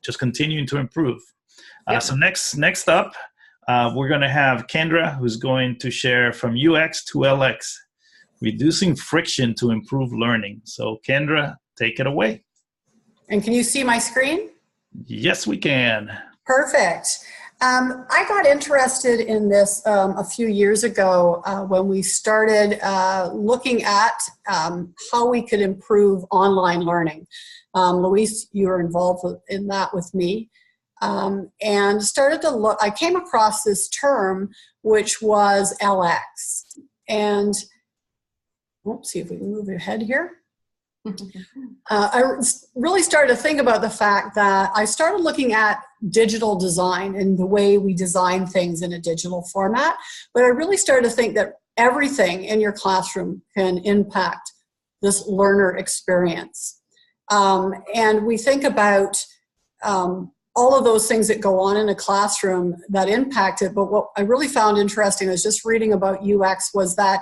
just continuing to improve. So next up, we're going to have Kendra, who's going to share from UX to LX, reducing friction to improve learning. So Kendra, take it away. And can you see my screen? Yes, we can. Perfect. I got interested in this a few years ago when we started looking at how we could improve online learning. Luis, you were involved in that with me. And started to look, I came across this term, which was LX. And let's see if we can move ahead here. I really started to think about the fact that I started looking at digital design and the way we design things in a digital format. But I really started to think that everything in your classroom can impact this learner experience. And we think about all of those things that go on in a classroom that impact it. But what I really found interesting, I was just reading about UX, was that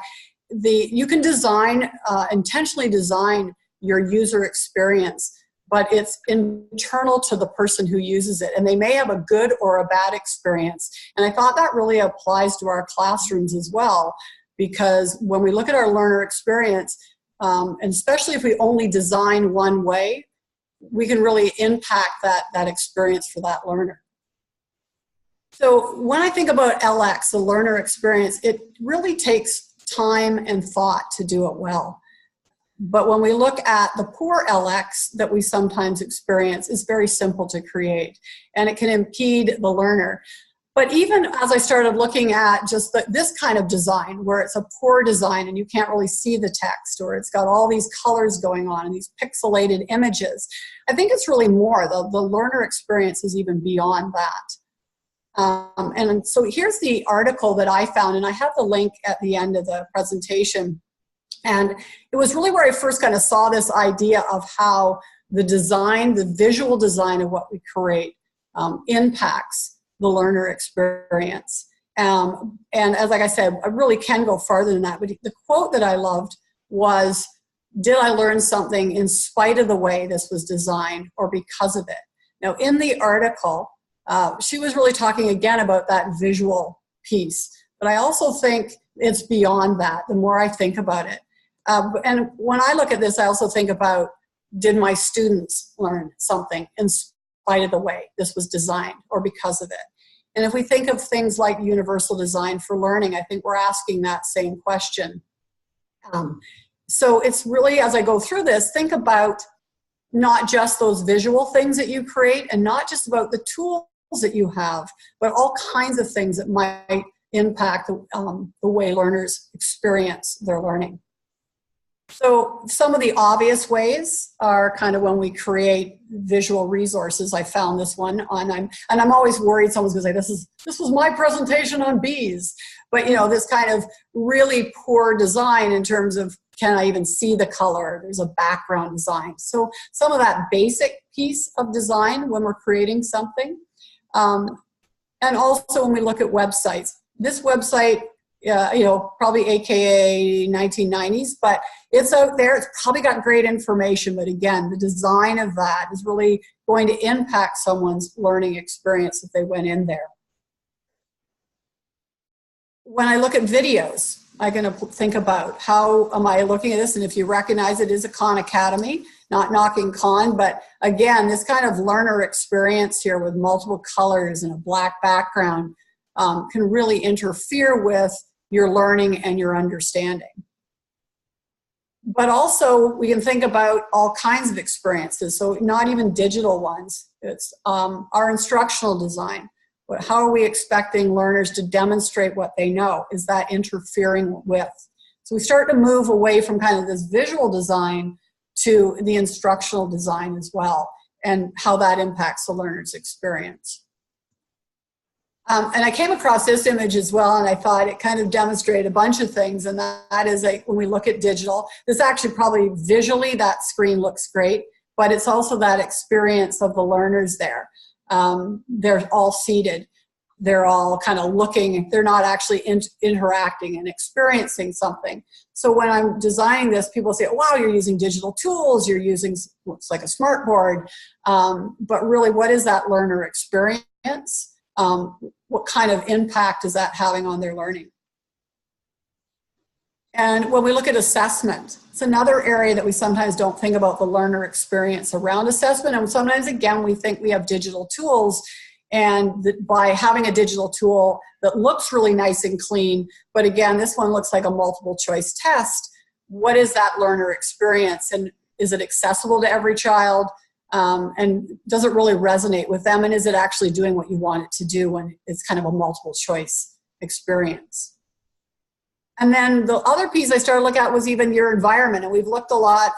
you can design, intentionally design your user experience, but it's internal to the person who uses it. And they may have a good or a bad experience. And I thought that really applies to our classrooms as well, because when we look at our learner experience, and especially if we only design one way, we can really impact that experience for that learner. So when I think about LX, the learner experience, it really takes time and thought to do it well. But when we look at the poor LX that we sometimes experience, it's very simple to create, and it can impede the learner. But even as I started looking at just this kind of design, where it's a poor design and you can't really see the text, or it's got all these colors going on and these pixelated images, I think it's really more. The learner experience is even beyond that. And so here's the article that I found, and I have the link at the end of the presentation. And it was really where I first kind of saw this idea of how the design, the visual design of what we create impacts the learner experience. And as like I said, I really can go farther than that. But the quote that I loved was, "Did I learn something in spite of the way this was designed or because of it?" Now, in the article, she was really talking again about that visual piece. But I also think it's beyond that, the more I think about it. And when I look at this, I also think about, did my students learn something in spite of the way this was designed or because of it? And if we think of things like universal design for learning, I think we're asking that same question. So it's really, as I go through this, think about not just those visual things that you create and not just about the tools that you have, but all kinds of things that might impact the way learners experience their learning. So some of the obvious ways are kind of when we create visual resources. I found this one on, I'm always worried someone's going to say, this was my presentation on bees. But you know, this kind of really poor design in terms of, can I even see the color? There's a background design. So some of that basic piece of design when we're creating something. And also when we look at websites. This website, probably AKA 1990s, but it's out there. It's probably got great information, but again, the design of that is really going to impact someone's learning experience if they went in there. When I look at videos, I'm going to think about how am I looking at this, and if you recognize it is a Khan Academy, not knocking Khan, but again, this kind of learner experience here with multiple colors and a black background can really interfere with your learning and your understanding. But also, we can think about all kinds of experiences, so not even digital ones. It's our instructional design. How are we expecting learners to demonstrate what they know? Is that interfering with? So we start to move away from kind of this visual design to the instructional design as well, and how that impacts the learner's experience. And I came across this image as well, and I thought it kind of demonstrated a bunch of things, and that is when we look at digital, this actually probably visually, that screen looks great, but it's also that experience of the learners there. They're all seated. they're all kind of looking, they're not actually interacting and experiencing something. So when I'm designing this, people say, wow, you're using digital tools, you're using looks like a smart board, but really what is that learner experience? What kind of impact is that having on their learning? And when we look at assessment, it's another area that we sometimes don't think about the learner experience around assessment. And sometimes, again, we think we have digital tools, and by having a digital tool that looks really nice and clean, but again, this one looks like a multiple choice test, what is that learner experience? And is it accessible to every child? And does it really resonate with them? And is it actually doing what you want it to do when it's kind of a multiple choice experience? And then the other piece I started to look at was even your environment. And we've looked a lot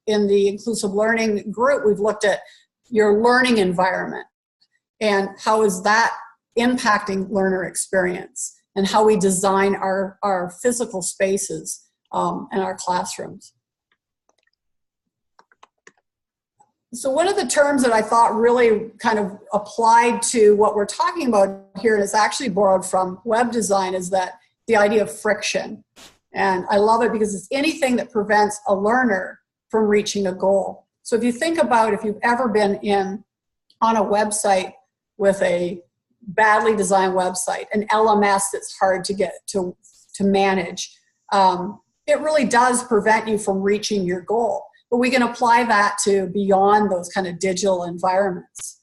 in the inclusive learning group, we've looked at your learning environment and how is that impacting learner experience and how we design our physical spaces and our classrooms. So one of the terms that I thought really kind of applied to what we're talking about here, and is actually borrowed from web design, is that the idea of friction. And I love it because it's anything that prevents a learner from reaching a goal. So if you think about if you've ever been on a website with a badly designed website, an LMS that's hard to get to manage, it really does prevent you from reaching your goal. But we can apply that to beyond those kind of digital environments.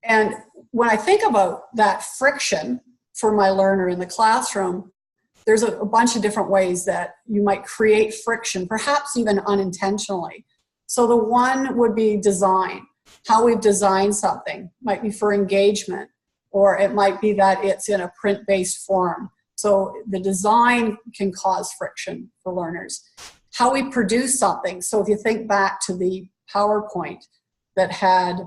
And when I think about that friction for my learner in the classroom, there's a bunch of different ways that you might create friction, perhaps even unintentionally. So the one would be design. How we've designed something might be for engagement, or it might be that it's in a print-based form. So the design can cause friction for learners. How we produce something. So if you think back to the PowerPoint that had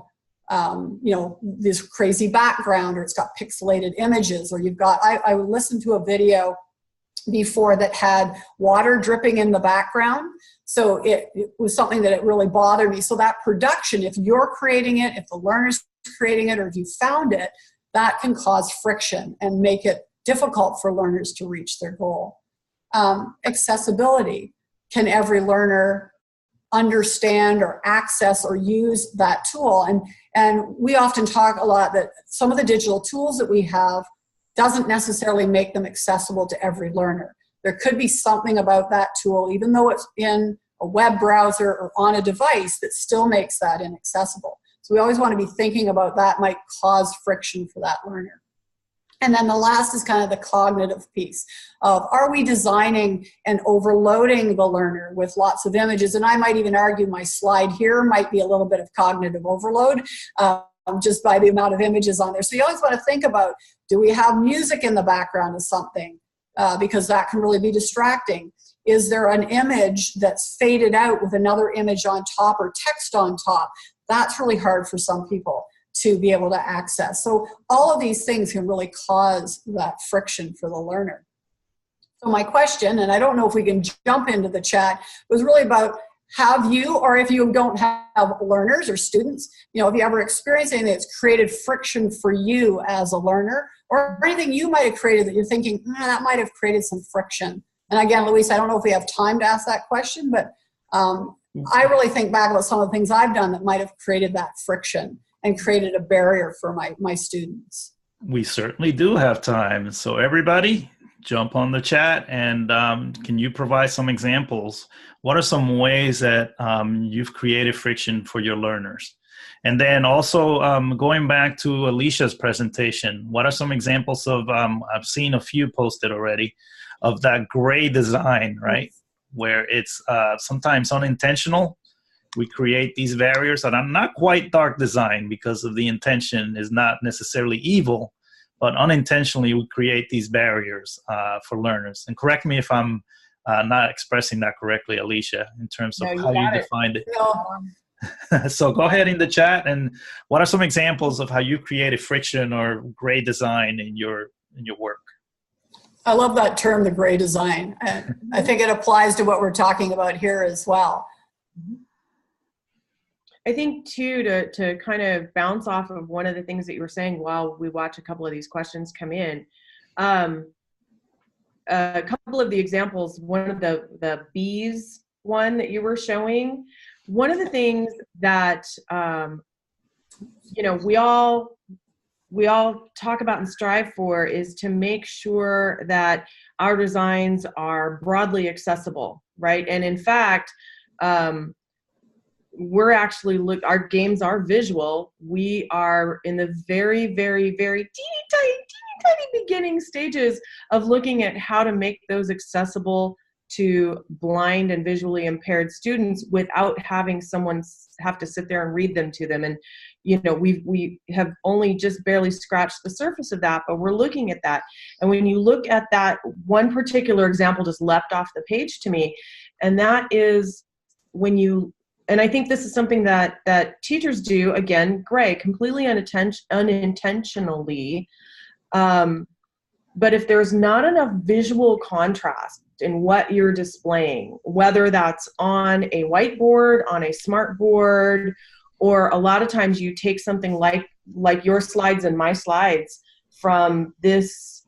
this crazy background, or it's got pixelated images, or you've got, I listened to a video before that had water dripping in the background. So it was something that it really bothered me. So that production, if you're creating it, if the learner's creating it, or if you found it, that can cause friction and make it difficult for learners to reach their goal. Accessibility. Can every learner understand or access or use that tool? And we often talk a lot that some of the digital tools that we have doesn't necessarily make them accessible to every learner. There could be something about that tool, even though it's in a web browser or on a device, that still makes that inaccessible. So we always want to be thinking about that might cause friction for that learner. And then the last is kind of the cognitive piece of, are we designing and overloading the learner with lots of images? And I might even argue my slide here might be a little bit of cognitive overload just by the amount of images on there. So you always want to think about, do we have music in the background of something? Because that can really be distracting. Is there an image that's faded out with another image on top or text on top? That's really hard for some people to be able to access. So all of these things can really cause that friction for the learner. So my question, and I don't know if we can jump into the chat, was really about, have you, or if you don't have learners or students, have you ever experienced anything that's created friction for you as a learner, or anything you might have created that you're thinking, that might have created some friction? And again, Louise, I don't know if we have time to ask that question, but I really think back about some of the things I've done that might have created that friction and created a barrier for my students. We certainly do have time. So everybody, jump on the chat, and can you provide some examples? What are some ways that you've created friction for your learners? And then also going back to Alicia's presentation, what are some examples of, I've seen a few posted already, of that gray design, right? Where it's sometimes unintentional. We create these barriers that are not quite dark design because of the intention is not necessarily evil, but unintentionally we create these barriers for learners. And correct me if I'm not expressing that correctly, Alicia, in terms of how you defined it. No. So go ahead in the chat, and what are some examples of how you created friction or gray design in your work? I love that term, the gray design. I think it applies to what we're talking about here as well. I think too, to kind of bounce off of one of the things that you were saying while we watch a couple of these questions come in, a couple of the examples, one of the bees one that you were showing, one of the things that, you know, we all talk about and strive for is to make sure that our designs are broadly accessible, right? And in fact, we're actually our games are visual. We are in the very, very, very teeny tiny beginning stages of looking at how to make those accessible to blind and visually impaired students without having someone have to sit there and read them to them. And, you know, we have only just barely scratched the surface of that, but we're looking at that. And when you look at that, one particular example just leapt off the page to me, and that is when you, and I think this is something that teachers do, again, Gray, completely unintentionally, but if there's not enough visual contrast in what you're displaying, whether that's on a whiteboard, on a smart board, or a lot of times you take something like your slides and my slides from this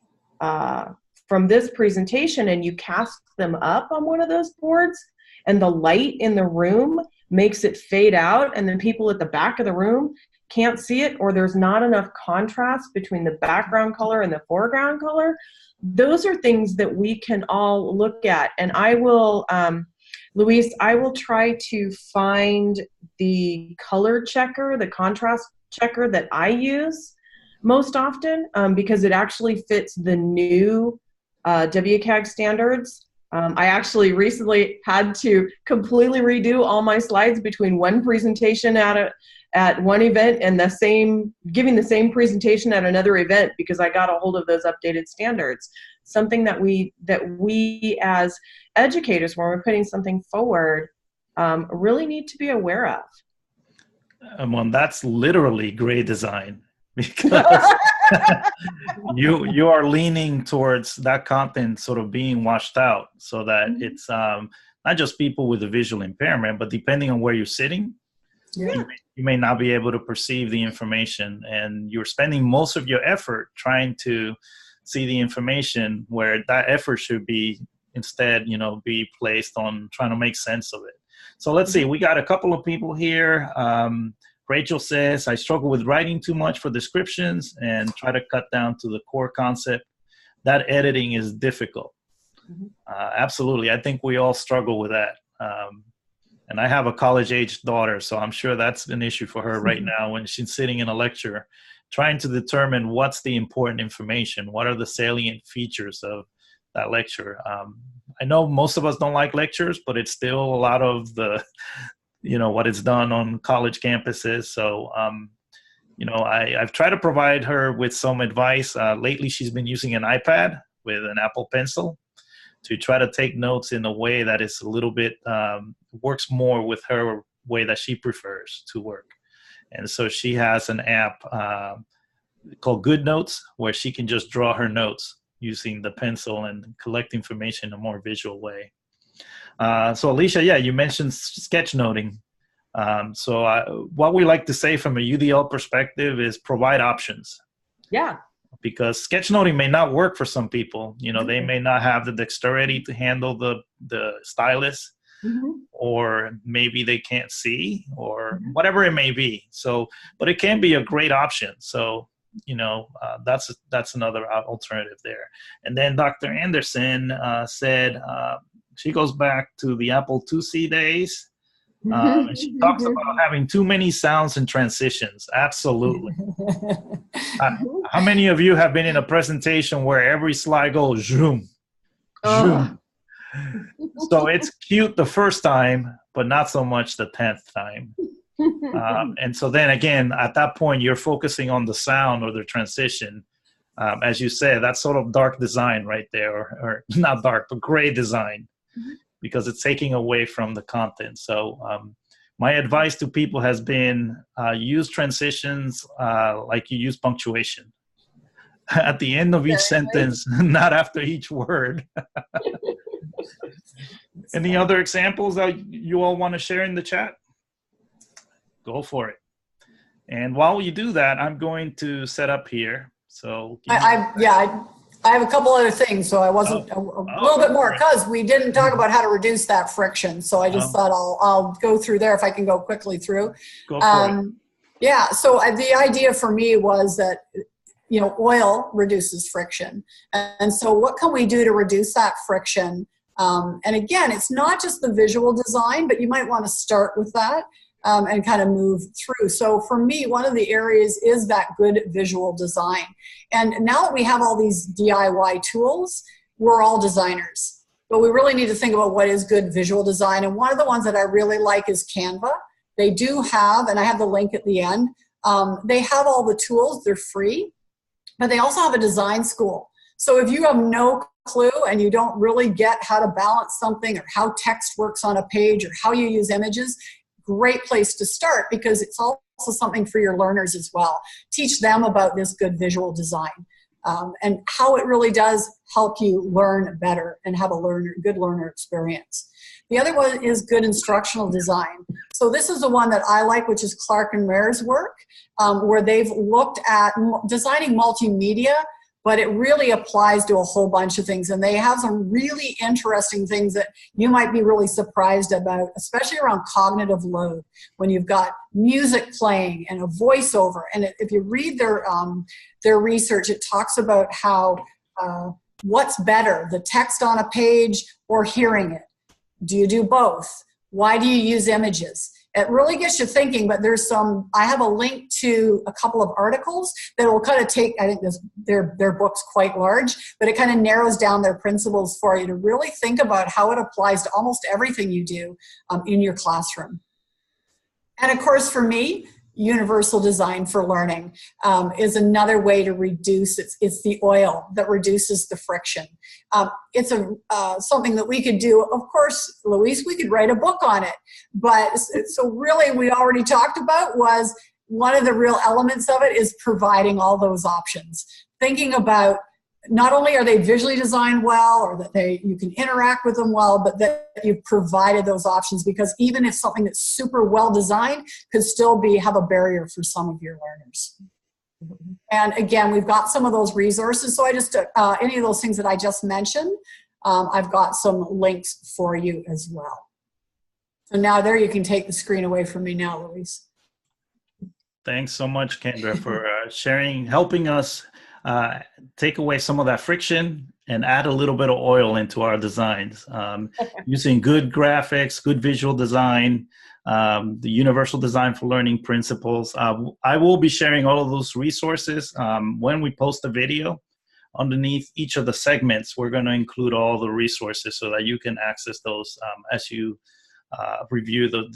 presentation and you cast them up on one of those boards, and the light in the room makes it fade out, and then people at the back of the room can't see it, or there's not enough contrast between the background color and the foreground color. Those are things that we can all look at. And I will, Luis, I will try to find the color checker, the contrast checker that I use most often, because it actually fits the new WCAG standards. I actually recently had to completely redo all my slides between one presentation at one event and giving the same presentation at another event, because I got a hold of those updated standards. Something that we as educators, when we're putting something forward, really need to be aware of. Well, that's literally gray design, because you are leaning towards that content sort of being washed out, so that it's not just people with a visual impairment, but depending on where you're sitting, you may not be able to perceive the information, and you're spending most of your effort trying to see the information where that effort should be instead, you know, be placed on trying to make sense of it. So let's see, we got a couple of people here. Rachel says, I struggle with writing too much for descriptions and try to cut down to the core concept. That editing is difficult. Absolutely. I think we all struggle with that. And I have a college-age daughter, so I'm sure that's an issue for her right now when she's sitting in a lecture, trying to determine what's the important information, what are the salient features of that lecture. I know most of us don't like lectures, but it's still a lot of the, you know, what it's done on college campuses. So, you know, I've tried to provide her with some advice. Lately, she's been using an iPad with an Apple Pencil to try to take notes in a way that is a little bit, works more with her way that she prefers to work. And so she has an app called Good Notes, where she can just draw her notes using the pencil and collect information in a more visual way. So Alicia, yeah, you mentioned sketchnoting. So what we like to say from a UDL perspective is provide options. Yeah. Because sketchnoting may not work for some people. You know, they may not have the dexterity to handle the stylus, or maybe they can't see, or whatever it may be. So, but it can be a great option. So, you know, that's another alternative there. And then Dr. Anderson said she goes back to the Apple IIc days. And she talks about having too many sounds and transitions. Absolutely. How many of you have been in a presentation where every slide goes zoom, zoom? So it's cute the first time, but not so much the 10th time. And so then again, at that point, you're focusing on the sound or the transition. As you said, that's sort of dark design right there, or not dark, but gray design, because it's taking away from the content. So my advice to people has been use transitions like you use punctuation. At the end of each sentence, not after each word. Any other examples that you all want to share in the chat? Go for it. And while you do that, I'm going to set up here. So I have a couple other things, so I wasn't a little bit more, because we didn't talk about how to reduce that friction. So I just thought I'll go through there if I can go quickly through. Go for it. Yeah, so the idea for me was that, oil reduces friction. And so what can we do to reduce that friction? And again, it's not just the visual design, but you might want to start with that. And kind of move through. So for me, one of the areas is that good visual design. And now that we have all these DIY tools, we're all designers. But we really need to think about what is good visual design. And one of the ones that I really like is Canva. They do have, and I have the link at the end, they have all the tools, they're free, but they also have a design school. So if you have no clue and you don't really get how to balance something or how text works on a page or how you use images, great place to start, because it's also something for your learners as well. Teach them about this good visual design and how it really does help you learn better and have a good learner experience. The other one is good instructional design. So this is the one that I like, which is Clark and Mare's work, where they've looked at designing multimedia, but it really applies to a whole bunch of things. And they have some really interesting things that you might be really surprised about, especially around cognitive load, when you've got music playing and a voiceover. And if you read their research, it talks about how what's better, the text on a page or hearing it? Do you do both? Why do you use images? It really gets you thinking, but I have a link to a couple of articles that will kind of take, I think their book's quite large, but it kind of narrows down their principles for you to really think about how it applies to almost everything you do in your classroom. And of course, for me, universal design for learning is another way to reduce, it's the oil that reduces the friction. It's something that we could do. Of course, Louise, we could write a book on it. But so really we already talked about was one of the real elements of it is providing all those options. Thinking about not only are they visually designed well or that you can interact with them well, but that you've provided those options, because even if something that's super well designed could still have a barrier for some of your learners. And again, we've got some of those resources. So I just, any of those things that I just mentioned, I've got some links for you as well. So now there, you can take the screen away from me now, Louise. Thanks so much, Kendra, for sharing, helping us take away some of that friction and add a little bit of oil into our designs. Using good graphics, good visual design, the universal design for learning principles. I will be sharing all of those resources when we post the video. Underneath each of the segments, we're going to include all the resources so that you can access those as you review the